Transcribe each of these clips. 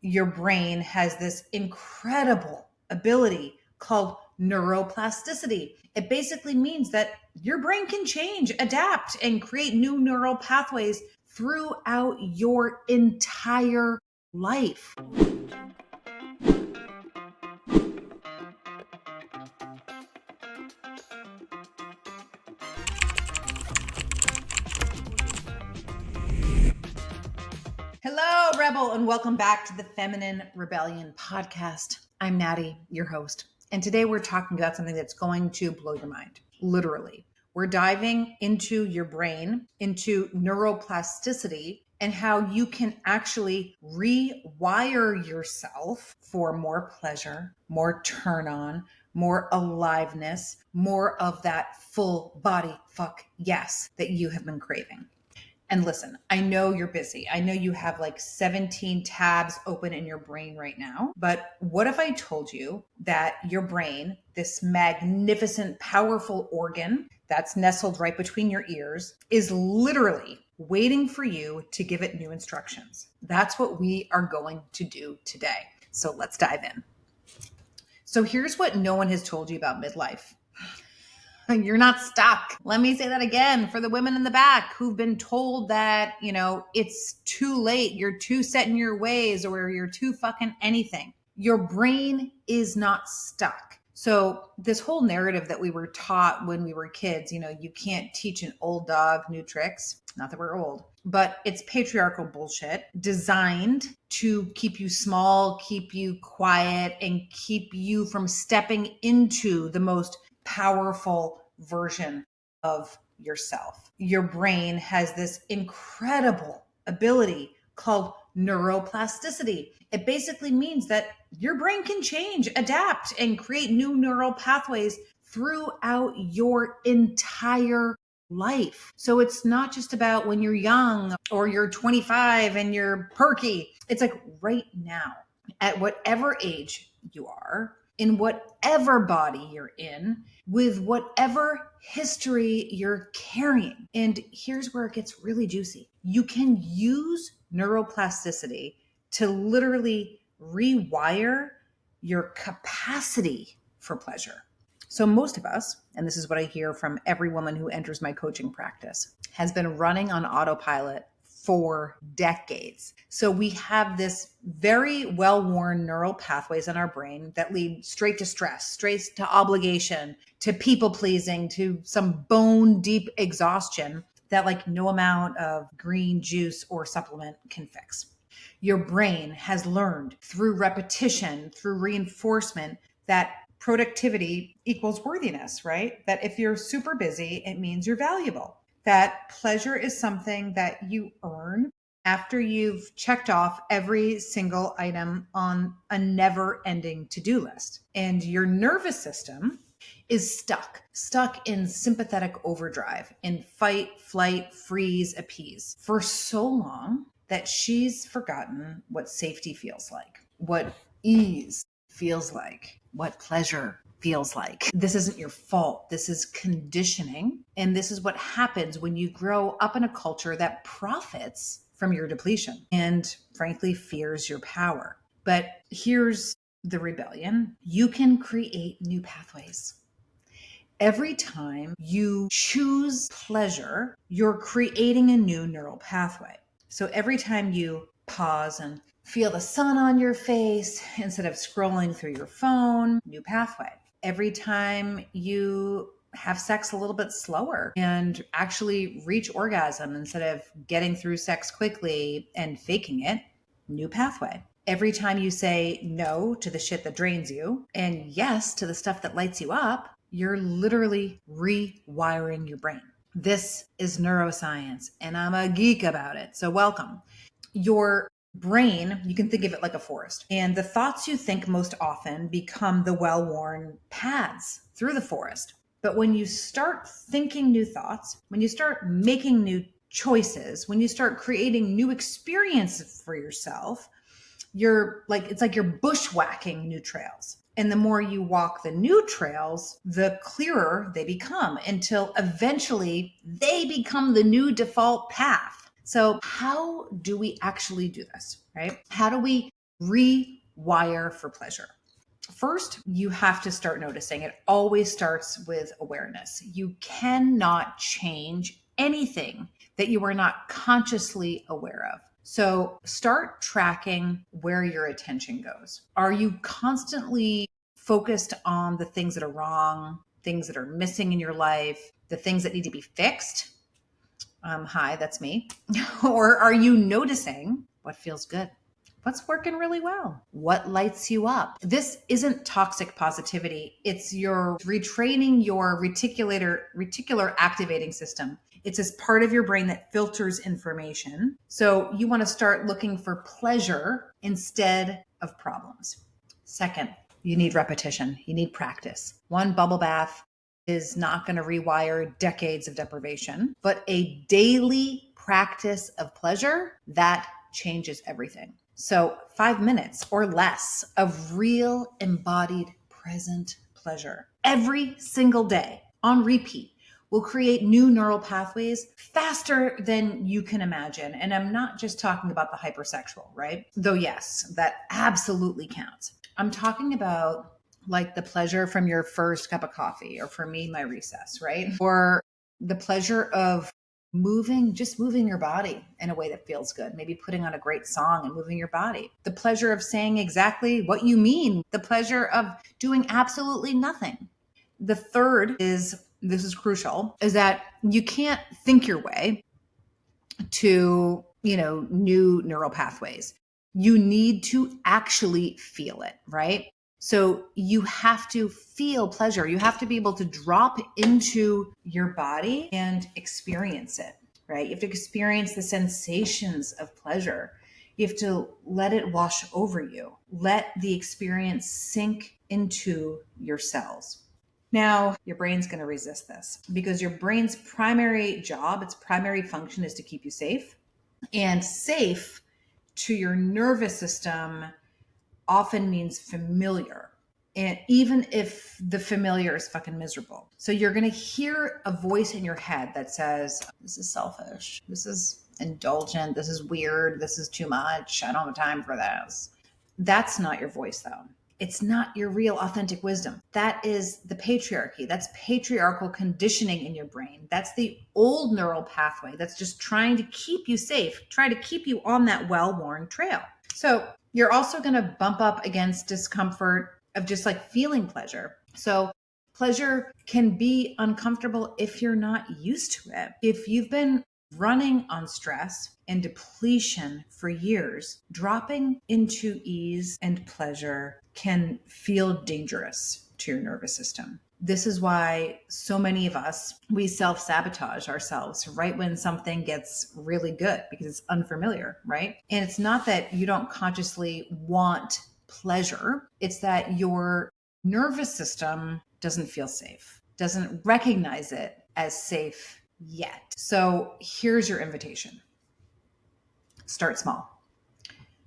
your brain has this incredible ability called neuroplasticity. It basically means that your brain can change, adapt, and create new neural pathways throughout your entire life. Hello, Rebel, and welcome back to the Feminine Rebellion podcast. I'm Natty, your host, and today we're talking about something that's going to blow your mind, literally. We're diving into your brain, into neuroplasticity, and how you can actually rewire yourself for more pleasure, more turn on, more aliveness, more of that full body fuck yes that you have been craving. And listen, I know you're busy. I know you have like 17 tabs open in your brain right now. But what if I told you that your brain, this magnificent, powerful organ that's nestled right between your ears, is literally waiting for you to give it new instructions? That's what we are going to do today. So let's dive in. So here's what no one has told you about midlife. You're not stuck. Let me say that again for the women in the back who've been told that, it's too late. You're too set in your ways or you're too fucking anything. Your brain is not stuck. So this whole narrative that we were taught when we were kids, you can't teach an old dog new tricks. Not that we're old, but it's patriarchal bullshit designed to keep you small, keep you quiet, and keep you from stepping into the most powerful version of yourself. Your brain has this incredible ability called neuroplasticity. It basically means that your brain can change, adapt, and create new neural pathways throughout your entire life. So it's not just about when you're young or you're 25 and you're perky. It's like right now, at whatever age you are, in whatever body you're in, with whatever history you're carrying. And here's where it gets really juicy. You can use neuroplasticity to literally rewire your capacity for pleasure. So most of us, and this is what I hear from every woman who enters my coaching practice, has been running on autopilot for decades. So we have this very well-worn neural pathways in our brain that lead straight to stress, straight to obligation, to people pleasing, to some bone deep exhaustion that like no amount of green juice or supplement can fix. Your brain has learned through repetition, through reinforcement, that productivity equals worthiness, right? That if you're super busy, it means you're valuable. That pleasure is something that you earn after you've checked off every single item on a never-ending to-do list. And your nervous system is stuck in sympathetic overdrive, in fight, flight, freeze, appease for so long that she's forgotten what safety feels like, what ease feels like, what pleasure feels like. This isn't your fault. This is conditioning. And this is what happens when you grow up in a culture that profits from your depletion and frankly fears your power. But here's the rebellion. You can create new pathways. Every time you choose pleasure, you're creating a new neural pathway. So every time you pause and feel the sun on your face instead of scrolling through your phone, new pathway. Every time you have sex a little bit slower and actually reach orgasm instead of getting through sex quickly and faking it, new pathway. Every time you say no to the shit that drains you and yes to the stuff that lights you up, you're literally rewiring your brain. This is neuroscience, and I'm a geek about it. So welcome. Your brain, you can think of it like a forest, and the thoughts you think most often become the well-worn paths through the forest. But when you start thinking new thoughts, when you start making new choices, when you start creating new experiences for yourself, it's like you're bushwhacking new trails. And the more you walk the new trails, the clearer they become until eventually they become the new default path. So how do we actually do this, right? How do we rewire for pleasure. First, you have to start noticing. It always starts with awareness. You cannot change anything that you are not consciously aware of. So start tracking where your attention goes. Are you constantly focused on the things that are wrong, things that are missing in your life, the things that need to be fixed? Hi, that's me. Or are you noticing what feels good? What's working really well? What lights you up? This isn't toxic positivity. It's your retraining your reticular activating system. It's this part of your brain that filters information. So you want to start looking for pleasure instead of problems. Second, you need repetition. You need practice. One bubble bath is not going to rewire decades of deprivation, but a daily practice of pleasure, that changes everything. So 5 minutes or less of real embodied present pleasure every single day on repeat will create new neural pathways faster than you can imagine. And I'm not just talking about the hypersexual, right? Though yes, that absolutely counts. I'm talking about like the pleasure from your first cup of coffee, or for me, my recess, right? Or the pleasure of just moving your body in a way that feels good. Maybe putting on a great song and moving your body. The pleasure of saying exactly what you mean. The pleasure of doing absolutely nothing. The third is, this is crucial, is that you can't think your way to, new neural pathways. You need to actually feel it, right? So you have to feel pleasure. You have to be able to drop into your body and experience it, right? You have to experience the sensations of pleasure. You have to let it wash over you. Let the experience sink into your cells. Now, your brain's going to resist this because your brain's primary job, its primary function is to keep you safe. And safe to your nervous system often means familiar. And even if the familiar is fucking miserable. So you're going to hear a voice in your head that says, this is selfish. This is indulgent. This is weird. This is too much. I don't have time for this. That's not your voice, though. It's not your real authentic wisdom. That is the patriarchy. That's patriarchal conditioning in your brain. That's the old neural pathway that's just trying to keep you safe, try to keep you on that well-worn trail. So you're also going to bump up against discomfort of just like feeling pleasure. So pleasure can be uncomfortable if you're not used to it. If you've been running on stress and depletion for years, dropping into ease and pleasure can feel dangerous to your nervous system. This is why so many of us, we self-sabotage ourselves right when something gets really good because it's unfamiliar, right? And it's not that you don't consciously want pleasure. It's that your nervous system doesn't feel safe, doesn't recognize it as safe yet. So here's your invitation. Start small.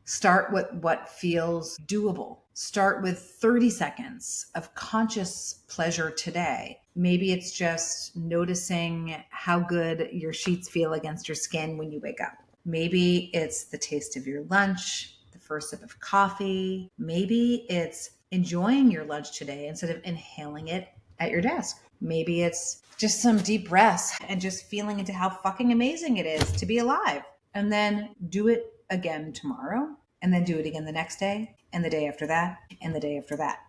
Start with what feels doable. Start with 30 seconds of conscious pleasure today. Maybe it's just noticing how good your sheets feel against your skin when you wake up. Maybe it's the taste of your lunch, the first sip of coffee. Maybe it's enjoying your lunch today instead of inhaling it at your desk. Maybe it's just some deep breaths and just feeling into how fucking amazing it is to be alive. And then do it again tomorrow, and then do it again the next day, and the day after that, and the day after that.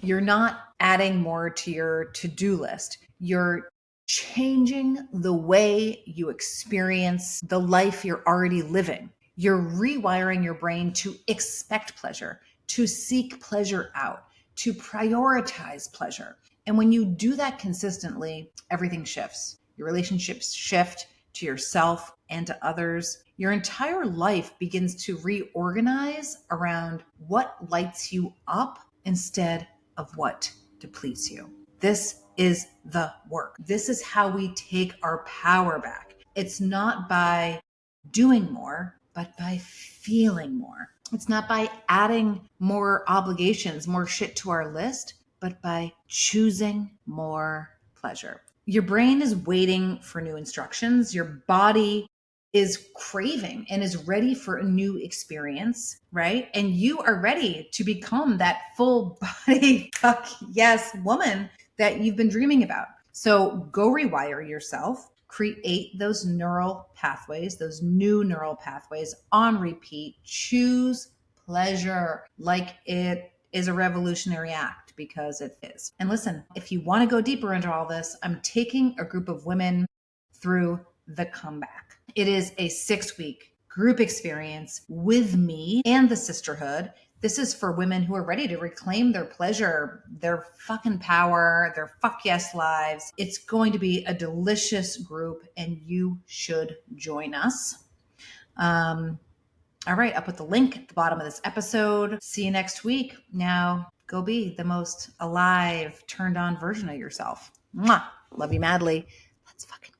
You're not adding more to your to-do list. You're changing the way you experience the life you're already living. You're rewiring your brain to expect pleasure, to seek pleasure out, to prioritize pleasure. And when you do that consistently, everything shifts. Your relationships shift to yourself and to others. Your entire life begins to reorganize around what lights you up instead of what depletes you. This is the work. This is how we take our power back. It's not by doing more, but by feeling more. It's not by adding more obligations, more shit to our list, but by choosing more pleasure. Your brain is waiting for new instructions. Your body is craving and is ready for a new experience, right? And you are ready to become that full body, fuck yes, woman that you've been dreaming about. So go rewire yourself, create those neural pathways, those new neural pathways on repeat. Choose pleasure like it is a revolutionary act, because it is. And listen, if you want to go deeper into all this, I'm taking a group of women through the comeback. It is a 6-week group experience with me and the sisterhood. This is for women who are ready to reclaim their pleasure, their fucking power, their fuck yes lives. It's going to be a delicious group, and you should join us. All right, I'll put the link at the bottom of this episode. See you next week. Now, go be the most alive, turned on version of yourself. Mwah. Love you madly. Let's fucking